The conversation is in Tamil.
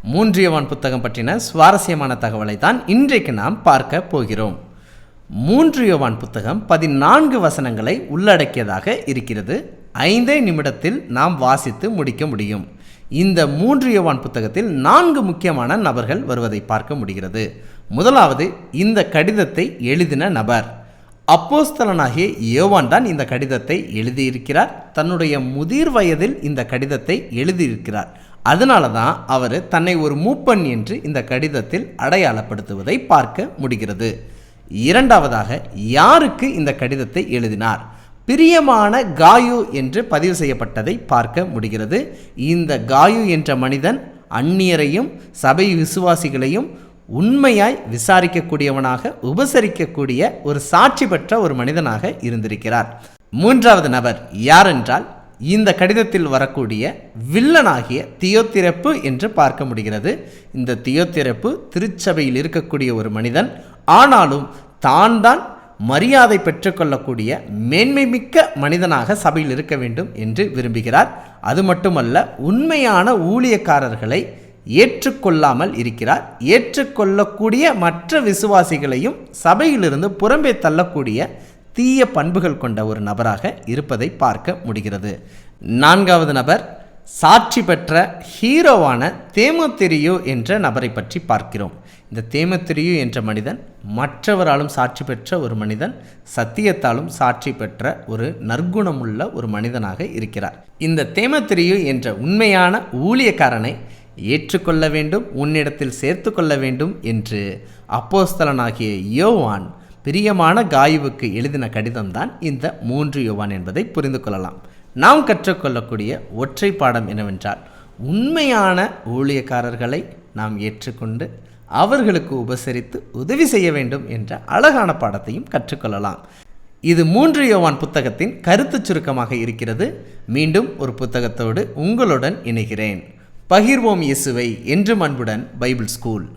3 யோவான் புத்தகம் பற்றின சுவாரஸ்யமான தகவலை தான் இன்றைக்கு நாம் பார்க்க போகிறோம். 3 யோவான் புத்தகம் 14 வசனங்களை உள்ளடக்கியதாக இருக்கிறது. 5 நிமிடத்தில் நாம் வாசித்து முடிக்க முடியும். இந்த 3 யோவான் புத்தகத்தில் 4 முக்கியமான நபர்கள் வருவதை பார்க்க முடிகிறது. முதலாவது, இந்த கடிதத்தை எழுதின நபர் அப்போஸ்தலனாகிய யோவான் தான் இந்த கடிதத்தை எழுதியிருக்கிறார். தன்னுடைய முதிர் வயதில் இந்த கடிதத்தை எழுதியிருக்கிறார். அதனால தான் அவர் தன்னை ஒரு மூப்பன் என்று இந்த கடிதத்தில் அடையாளப்படுத்துவதை பார்க்க முடிகிறது. இரண்டாவதாக, யாருக்கு இந்த கடிதத்தை எழுதினார்? பிரியமான காயு என்று பதிவு செய்யப்பட்டதை பார்க்க முடிகிறது. இந்த காயு என்ற மனிதன் அந்நியரையும் சபை விசுவாசிகளையும் உண்மையாய் விசாரிக்கக்கூடியவனாக, உபசரிக்கக்கூடிய ஒரு சாட்சி பெற்ற ஒரு மனிதனாக இருந்திருக்கிறார். மூன்றாவது நபர் யாரென்றால், இந்த கடிதத்தில் வரக்கூடிய வில்லனாகிய தியோத்திரப்பு என்று பார்க்க முடிகிறது. இந்த தியோத்திரப்பு திருச்சபையில் இருக்கக்கூடிய ஒரு மனிதன். ஆனாலும் தான் மரியாதை பெற்றுக்கொள்ளக்கூடிய மேன்மை மிக்க மனிதனாக சபையில் இருக்க வேண்டும் என்று விரும்புகிறார். அது மட்டுமல்ல, உண்மையான ஊழியக்காரர்களை ஏற்றுக்கொள்ளாமல் இருக்கிறார். ஏற்றுக்கொள்ளக்கூடிய மற்ற விசுவாசிகளையும் சபையிலிருந்து புறம்பே தள்ளக்கூடிய தீய பண்புகள் கொண்ட ஒரு நபராக இருப்பதை பார்க்க முடிகிறது. நான்காவது நபர், சாட்சி பெற்ற ஹீரோவான தேமோத்தேரியு என்ற நபரை பற்றி பார்க்கிறோம். இந்த தேமோத்தேரியு என்ற மனிதன் மற்றவராலும் சாட்சி பெற்ற ஒரு மனிதன், சத்தியத்தாலும் சாட்சி பெற்ற ஒரு நற்குணமுள்ள ஒரு மனிதனாக இருக்கிறார். இந்த தேமோத்தேரியு என்ற உண்மையான ஊழியக்காரனை ஏற்றுக்கொள்ள வேண்டும், உன்னிடத்தில் சேர்த்து கொள்ள வேண்டும் என்று அப்போஸ்தலனாகிய யோவான் பிரியமான காயுவுக்கு எழுதின கடிதம்தான் இந்த 3 யோவான் என்பதை புரிந்து கொள்ளலாம். நாம் கற்றுக்கொள்ளக்கூடிய ஒற்றை பாடம் என்னவென்றால், உண்மையான ஊழியக்காரர்களை நாம் ஏற்றுக்கொண்டு அவர்களுக்கு உபசரித்து உதவி செய்ய வேண்டும் என்ற அழகான பாடத்தையும் கற்றுக்கொள்ளலாம். இது 3 யோவான் புத்தகத்தின் கருத்து சுருக்கமாக இருக்கிறது. மீண்டும் ஒரு புத்தகத்தோடு உங்களுடன் இணைகிறேன். பகிர்வோம் இயேசுவை என்றும் அன்புடன் பைபிள் ஸ்கூல்.